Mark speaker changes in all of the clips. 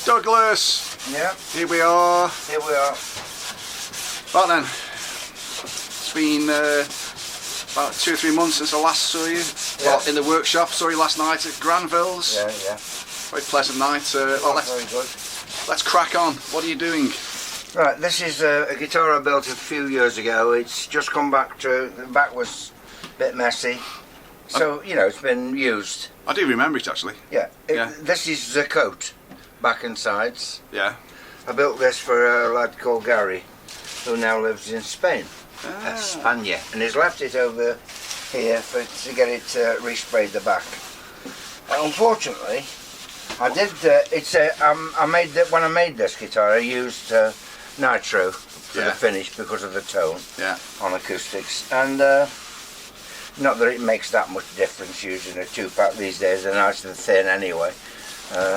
Speaker 1: Douglas!
Speaker 2: Yeah.
Speaker 1: Here we are.
Speaker 2: Here we are.
Speaker 1: Right then, it's been about 2 or 3 months since I last saw you.
Speaker 2: Yeah.
Speaker 1: Well, in the workshop. Saw you last night at Granville's.
Speaker 2: Yeah, yeah.
Speaker 1: Very pleasant night. Well,
Speaker 2: Very good.
Speaker 1: let's crack on. What are you doing?
Speaker 2: Right, this is a guitar I built a few years ago. It's just come back to, the back was a bit messy. So, you know, it's been used.
Speaker 1: I do remember it actually.
Speaker 2: Yeah.
Speaker 1: Yeah.
Speaker 2: This is the coat, back and sides.
Speaker 1: Yeah.
Speaker 2: I built this for a lad called Gary, who now lives in Spain. España. And he's left it over here to get it resprayed the back. Unfortunately, I did. I made that when I made this guitar. I used nitro for the finish because of the tone.
Speaker 1: Yeah.
Speaker 2: On acoustics, and not that it makes that much difference using a 2-pack these days. They're nice and thin anyway.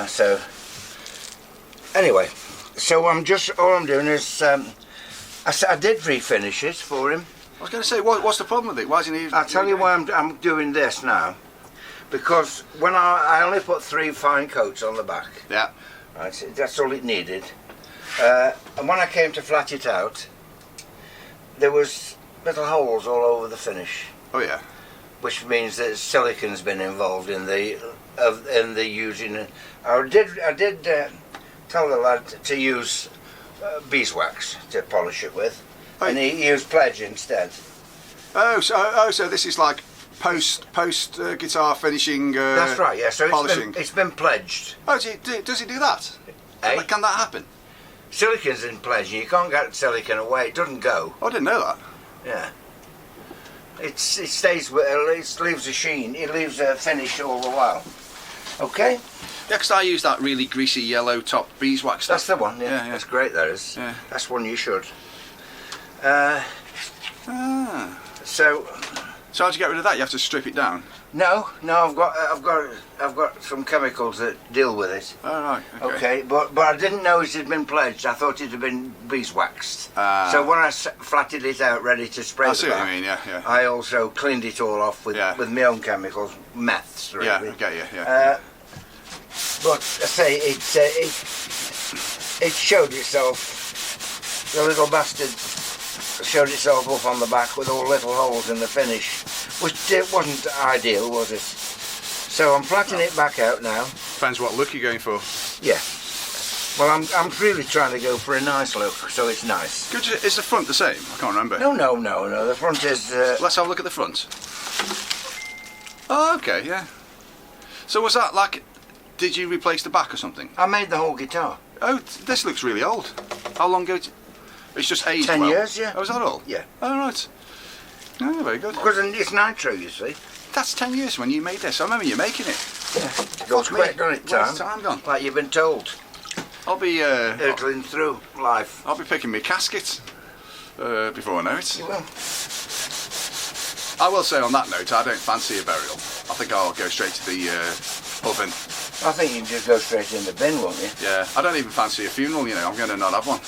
Speaker 2: So anyway, so all I'm doing is I did refinish it for him.
Speaker 1: I was going to say, what's the problem with it? Why doesn't he?
Speaker 2: I'll tell you why I'm doing this now. Because when I only put 3 fine coats on the back.
Speaker 1: Yeah.
Speaker 2: Right, that's all it needed. And when I came to flat it out, there was little holes all over the finish.
Speaker 1: Oh yeah.
Speaker 2: Which means that silicon's been involved in the using it. I did tell the lad to use beeswax to polish it with, and he used pledge instead.
Speaker 1: Oh, so this is like post guitar finishing.
Speaker 2: That's right. Yeah. So
Speaker 1: polishing.
Speaker 2: It's been pledged.
Speaker 1: Oh, does he do that?
Speaker 2: Eh?
Speaker 1: Can that happen?
Speaker 2: Silicon's in pledge. You can't get silicon away. It doesn't go.
Speaker 1: I didn't know that.
Speaker 2: Yeah. It stays with. It leaves a sheen. It leaves a finish all the while. Okay.
Speaker 1: Yeah, because I use that really greasy yellow top beeswax stuff.
Speaker 2: That's the one. Yeah.
Speaker 1: Yeah.
Speaker 2: That's great. That is.
Speaker 1: Yeah.
Speaker 2: That's one you should.
Speaker 1: So how'd you get rid of that? You have to strip it down.
Speaker 2: No, I've got some chemicals that deal with it.
Speaker 1: Oh right.
Speaker 2: Okay, but I didn't know it had been pledged. I thought it had been beeswaxed. So when I flatted it out, ready to spray
Speaker 1: I
Speaker 2: the
Speaker 1: see what
Speaker 2: back,
Speaker 1: you mean. Yeah.
Speaker 2: I also cleaned it all off with my own chemicals, meths really.
Speaker 1: Yeah. I get you. Yeah.
Speaker 2: But I say it showed itself. The little bastard showed itself up on the back with all little holes in the finish, which it wasn't ideal, was it? So I'm flattening it back out now.
Speaker 1: Depends what look you're going for.
Speaker 2: Yeah. Well, I'm really trying to go for a nice look, so it's nice.
Speaker 1: Is the front the same? I can't remember.
Speaker 2: No. The front is.
Speaker 1: Let's have a look at the front. Oh, okay, yeah. So was that like? Did you replace the back or something?
Speaker 2: I made the whole guitar.
Speaker 1: Oh, this looks really old. How long ago? It's just aged
Speaker 2: 10
Speaker 1: well.
Speaker 2: years, yeah.
Speaker 1: Oh, is that all?
Speaker 2: Yeah.
Speaker 1: Oh, right. Oh, very good.
Speaker 2: Because it's nitro, you see.
Speaker 1: That's 10 years when you made this. I remember you making it.
Speaker 2: Yeah. Goes quick, doesn't it,
Speaker 1: Where's time gone?
Speaker 2: Like you've been told.
Speaker 1: I'll be
Speaker 2: hurtling through life.
Speaker 1: I'll be picking my casket before I know it.
Speaker 2: You will.
Speaker 1: I will say on that note, I don't fancy a burial. I think I'll go straight to the oven.
Speaker 2: I think you can just go straight in the bin, won't you?
Speaker 1: Yeah, I don't even fancy a funeral, you know. I'm going to not have one.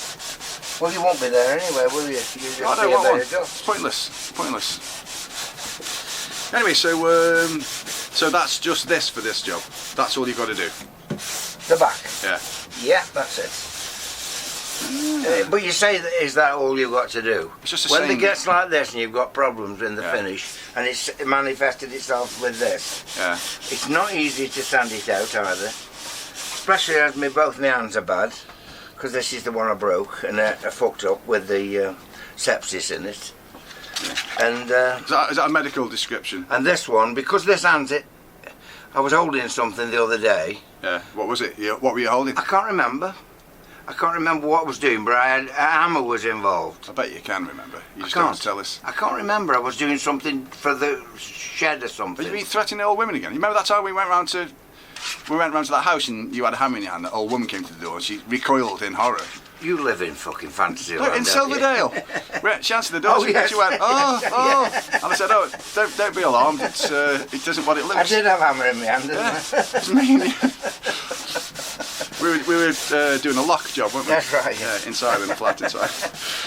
Speaker 2: Well, you won't be there anyway, will you?
Speaker 1: I don't want one. It's pointless. Pointless. Anyway, so that's just this for this job. That's all you've got to do.
Speaker 2: The back.
Speaker 1: Yeah.
Speaker 2: Yeah, that's it. But you say, is that all you've got to do?
Speaker 1: It's just
Speaker 2: when it gets like this and you've got problems in the finish, and it's manifested itself with this, it's not easy to sand it out either. Especially as both my hands are bad, because this is the one I broke and I fucked up with the sepsis in it. And
Speaker 1: is that a medical description?
Speaker 2: And this one, because this hand's it, I was holding something the other day.
Speaker 1: Yeah. What was it? What were you holding?
Speaker 2: I can't remember. I can't remember what I was doing, but a hammer was involved.
Speaker 1: I bet you can remember. You just don't want to tell us.
Speaker 2: I can't remember. I was doing something for the shed or something.
Speaker 1: But you've been threatening old women again. You remember that time we went round to that house and you had a hammer in your hand. That old woman came to the door and she recoiled in horror.
Speaker 2: You live in fucking fantasy
Speaker 1: No,
Speaker 2: land,
Speaker 1: in Silverdale. She answered the door.
Speaker 2: Oh, yes.
Speaker 1: She went, oh. And I said, oh, don't be alarmed. It doesn't what it looks.
Speaker 2: I did have a hammer in my hand, didn't I?
Speaker 1: It's me. We were doing a lock job, weren't we?
Speaker 2: That's right. Yeah.
Speaker 1: Inside in the flat inside.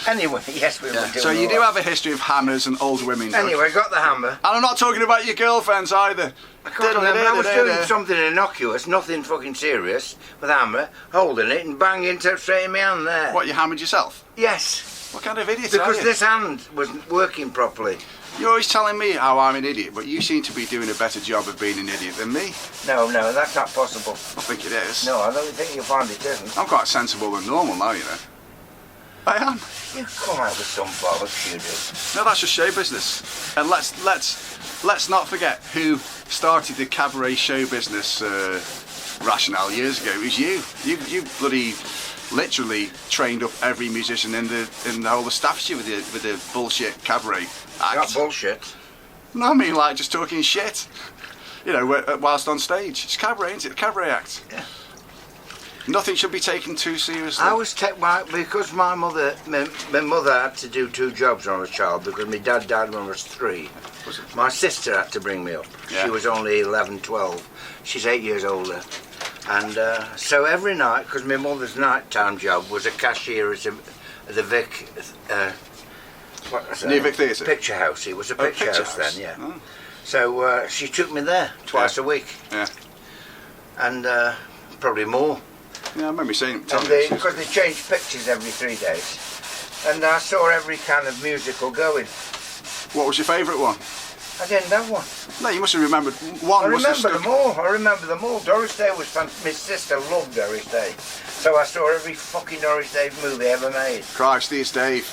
Speaker 2: Anyway, yes, we were doing
Speaker 1: So you do have a history of hammers and old women. Doug.
Speaker 2: Anyway, got the hammer.
Speaker 1: And I'm not talking about your girlfriends either.
Speaker 2: I can't remember. I was doing something innocuous, nothing fucking serious, with a hammer, holding it and banging it straight in my hand there.
Speaker 1: What, you hammered yourself?
Speaker 2: Yes.
Speaker 1: What kind of idiot are
Speaker 2: Because
Speaker 1: you?
Speaker 2: this hand wasn't working properly.
Speaker 1: You're always telling me how I'm an idiot, but you seem to be doing a better job of being an idiot than me.
Speaker 2: No, that's not possible.
Speaker 1: I think it is.
Speaker 2: No, I don't think you'll find it isn't.
Speaker 1: I'm quite sensible and normal now, you know. I am.
Speaker 2: You come out with some bollocks, you do.
Speaker 1: No, that's just show business. And let's not forget who started the cabaret show business rationale years ago. It was you. You bloody literally trained up every musician in the whole of Staffordshire with the bullshit cabaret act.
Speaker 2: Not bullshit.
Speaker 1: No, I mean like just talking shit. You know, whilst on stage. It's cabaret, isn't it? A cabaret act.
Speaker 2: Yeah.
Speaker 1: Nothing should be taken too seriously.
Speaker 2: I was because my mother had to do 2 jobs when I was a child because my dad died when I was 3.
Speaker 1: Was it?
Speaker 2: My sister had to bring me up.
Speaker 1: Yeah.
Speaker 2: She was only 11, 12. She's 8 years older. And so every night, because my mother's nighttime job was a cashier at the Vic, what was
Speaker 1: New
Speaker 2: that?
Speaker 1: Vic Theatre?
Speaker 2: Picture house. It was a picture house then, yeah.
Speaker 1: Oh.
Speaker 2: So she took me there twice a week.
Speaker 1: Yeah.
Speaker 2: And probably more.
Speaker 1: Yeah, I remember you saying.
Speaker 2: Because they changed pictures every 3 days. And I saw every kind of musical going.
Speaker 1: What was your favourite one?
Speaker 2: I didn't have one.
Speaker 1: No, you must have remembered one.
Speaker 2: I remember them all. Doris Day was fun. My sister loved Doris Day. So I saw every fucking Doris Day movie ever made.
Speaker 1: Christ, here's Dave.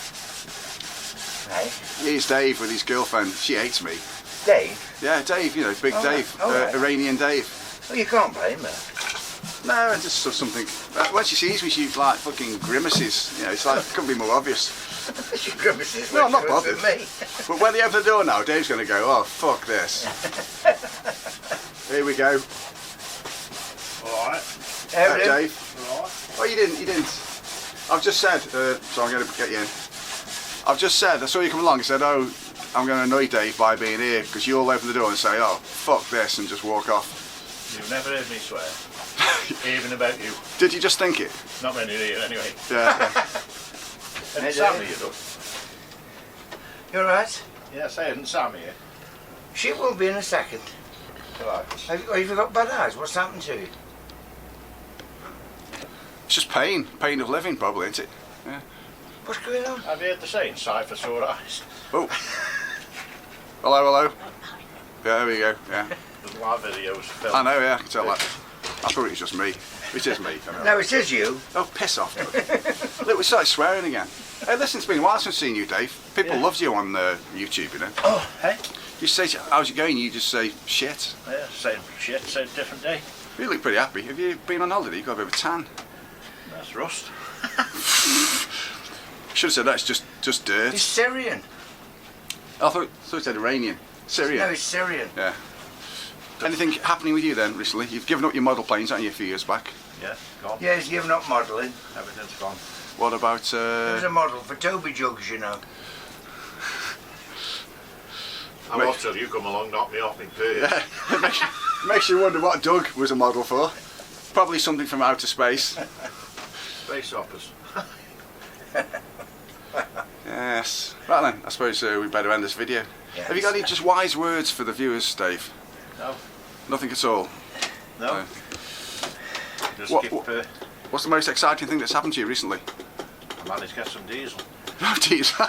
Speaker 2: Hey?
Speaker 1: Here's Dave with his girlfriend. She hates me.
Speaker 2: Dave?
Speaker 1: Yeah, Dave, you know, Big
Speaker 2: Oh,
Speaker 1: Dave.
Speaker 2: right.
Speaker 1: Iranian Dave.
Speaker 2: Well, you can't blame her.
Speaker 1: No, it's just something. When she sees me, she like fucking grimaces. You know, it's like, it couldn't be more obvious.
Speaker 2: She grimaces.
Speaker 1: No, I'm not
Speaker 2: when she
Speaker 1: bothered.
Speaker 2: was with me.
Speaker 1: But when they open the door now, Dave's going to go, oh, fuck this. Here we go.
Speaker 3: Alright.
Speaker 1: Dave.
Speaker 3: Alright.
Speaker 1: Oh, you didn't. I've just said, so I'm going to get you in. I've just said, I saw you come along and said, oh, I'm going to annoy Dave by being here, because you'll open the door and say, oh, fuck this, and just walk off.
Speaker 3: You've never heard me swear. Even about you.
Speaker 1: Did you just think it?
Speaker 3: Not many here anyway.
Speaker 1: Yeah.
Speaker 3: And
Speaker 2: Hey,
Speaker 3: Sammy,
Speaker 2: Dave.
Speaker 3: you know.
Speaker 2: You alright?
Speaker 3: Yes, I hadn't Sammy here.
Speaker 2: She will be in a second.
Speaker 3: Right.
Speaker 2: Have you got bad eyes? What's happened to you?
Speaker 1: It's just pain of living, probably, isn't it? Yeah.
Speaker 2: What's going on?
Speaker 3: Have you heard the saying, sight for sore eyes?
Speaker 1: Oh. Hello. Yeah, there we go. Yeah.
Speaker 3: There's live videos filmed.
Speaker 1: I know. Yeah, I can tell that. I thought it was just me. It is me. I know.
Speaker 2: No, it is you.
Speaker 1: Oh, piss off. Look, we started swearing again. Hey, listen, it's been a while since I've seen you, Dave. People
Speaker 3: Yeah.
Speaker 1: loved you on YouTube, you know.
Speaker 3: Oh, hey?
Speaker 1: You say, how's it going? You just say, shit.
Speaker 3: Yeah, same shit, same different day.
Speaker 1: You look pretty happy. Have you been on holiday? You got a bit of a tan.
Speaker 3: That's rust.
Speaker 1: Should have said that's just dirt.
Speaker 2: He's Syrian.
Speaker 1: I thought it said Iranian. Syrian.
Speaker 2: No, he's Syrian.
Speaker 1: Yeah. Anything happening with you then recently? You've given up your model planes, haven't you, a few years back?
Speaker 3: Yeah, gone.
Speaker 2: Yeah, he's given up modelling.
Speaker 3: Everything's gone.
Speaker 1: What about...
Speaker 2: He was a model for Toby Jugs, you know.
Speaker 3: I'm
Speaker 1: Wait.
Speaker 3: off till you come along, knock me off in period.
Speaker 1: Yeah, makes you wonder what Doug was a model for. Probably something from outer space.
Speaker 3: Space hoppers.
Speaker 1: Yes. Right then, I suppose we better end this video.
Speaker 2: Yes.
Speaker 1: Have you got any just wise words for the viewers, Dave?
Speaker 3: No.
Speaker 1: Nothing at all.
Speaker 3: No. Just
Speaker 1: What-
Speaker 3: keep...
Speaker 1: What's the most exciting thing that's happened to you recently?
Speaker 3: I managed to get some diesel.
Speaker 1: No diesel.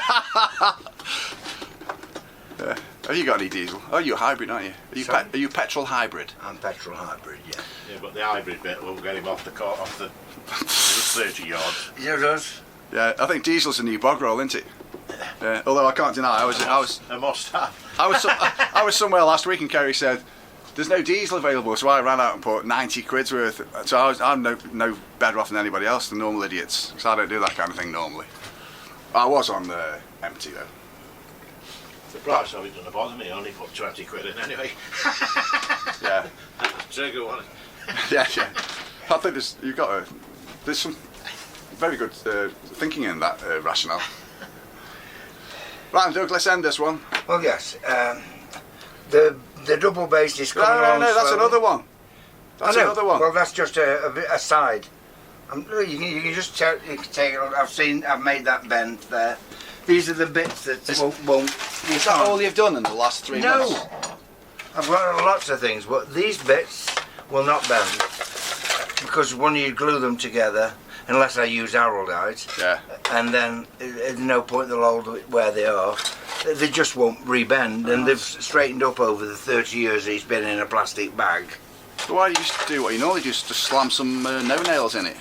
Speaker 1: Yeah. Have you got any diesel? Oh, you're a hybrid, aren't you?
Speaker 2: Sorry?
Speaker 1: Are you petrol hybrid?
Speaker 2: I'm petrol hybrid, yeah.
Speaker 3: Yeah, but the hybrid bit will get him off the 30 yards.
Speaker 2: Yeah, it does.
Speaker 1: Yeah, I think diesel's a new bog roll, isn't it? Yeah. Although I can't deny, I was
Speaker 3: A must have.
Speaker 1: I was somewhere last week and Kerry said, "There's no diesel available," so I ran out and bought 90 quid's worth. So I'm no better off than anybody else, the normal idiots. So I don't do that kind of thing normally. I was on empty though.
Speaker 3: The price of it doesn't bother me, I only put 20 quid in anyway.
Speaker 1: Yeah,
Speaker 3: Trigger one.
Speaker 1: yeah. I think there's some very good thinking in that rationale. Right, Doug, let's end this one.
Speaker 2: Well, yes. The double bass is coming along
Speaker 1: No, that's
Speaker 2: slowly.
Speaker 1: another one. That's
Speaker 2: I know.
Speaker 1: another one.
Speaker 2: Well, that's just a side. You can just you can take it. I've made that bend there. These are the bits that won't.
Speaker 1: Is that all you've done in the last 3 months?
Speaker 2: No, I've got lots of things, but these bits will not bend because when you glue them together, unless I use araldite,
Speaker 1: Yeah.
Speaker 2: and then at no point they'll hold where they are. They just won't rebend, and they've straightened up over the 30 years he's been in a plastic bag.
Speaker 1: So why do you just do what you normally do, just slam some no nails in it?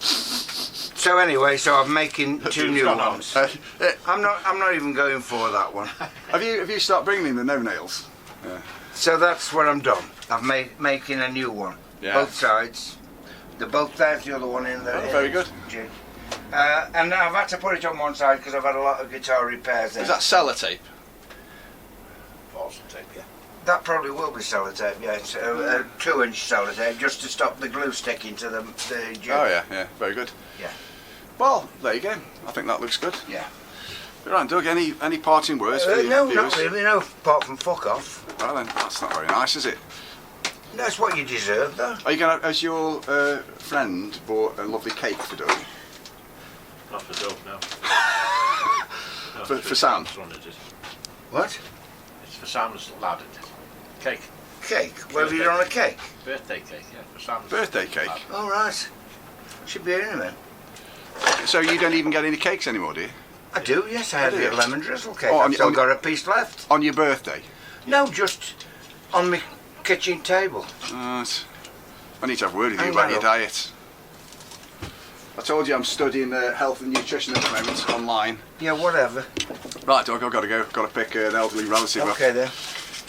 Speaker 2: So anyway, so I'm making 2 new ones. I'm not even going for that one.
Speaker 1: Have you started bringing in the no nails? Yeah.
Speaker 2: So that's what I'm done. I'm making a new one.
Speaker 1: Yeah.
Speaker 2: Both sides. Both sides, the other one in there.
Speaker 1: Oh, very good.
Speaker 2: And I've had to put it on one side because I've had a lot of guitar repairs there.
Speaker 1: Is that sellotape?
Speaker 3: Awesome tape, yeah.
Speaker 2: That probably will be sellotape, yeah. It's a 2-inch sellotape just to stop the glue sticking to the jig.
Speaker 1: Oh yeah, very good.
Speaker 2: Yeah.
Speaker 1: Well, there you go. I think that looks good.
Speaker 2: Yeah.
Speaker 1: Right, Doug, any parting words for
Speaker 2: No,
Speaker 1: the
Speaker 2: not
Speaker 1: viewers?
Speaker 2: really, no, apart from fuck off.
Speaker 1: Well then, that's not very nice, is it?
Speaker 2: That's what you deserve, though.
Speaker 1: Are you gonna? Has your friend bought a lovely cake for Doug?
Speaker 3: Not for Doug, no. No,
Speaker 1: For
Speaker 3: it's
Speaker 1: Sam?
Speaker 3: Sam's one, it is.
Speaker 2: What?
Speaker 3: It's for Sam's lad, it is. Cake.
Speaker 2: Cake? Well, have you done a cake?
Speaker 3: Birthday cake, yeah. For Sam's
Speaker 1: Birthday cake?
Speaker 3: lad.
Speaker 2: All right. Should be in a minute.
Speaker 1: So you don't even get any cakes anymore, do you?
Speaker 2: I do, yes. I had
Speaker 1: do you?
Speaker 2: a lemon drizzle cake.
Speaker 1: Oh,
Speaker 2: I've still got a piece left.
Speaker 1: On your birthday?
Speaker 2: No, just on my kitchen table.
Speaker 1: I need to have a word with you
Speaker 2: I
Speaker 1: about
Speaker 2: know.
Speaker 1: your diet. I told you I'm studying health and nutrition at the moment online.
Speaker 2: Yeah, whatever.
Speaker 1: Right, Doug, I've got to go. Got to pick an elderly relative up.
Speaker 2: Okay, then.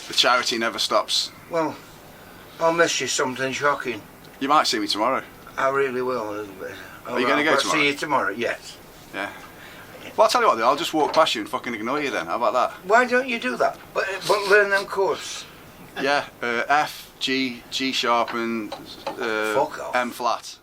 Speaker 1: The charity never stops.
Speaker 2: Well, I'll miss you something shocking.
Speaker 1: You might see me tomorrow.
Speaker 2: I really will.
Speaker 1: Are you gonna go tomorrow?
Speaker 2: See you tomorrow, yes.
Speaker 1: Yeah. Well, I'll tell you what, I'll just walk past you and fucking ignore you then. How about that?
Speaker 2: Why don't you do that? But learn them chords.
Speaker 1: Yeah, F, G, G sharp and
Speaker 2: Fuck off.
Speaker 1: M flat.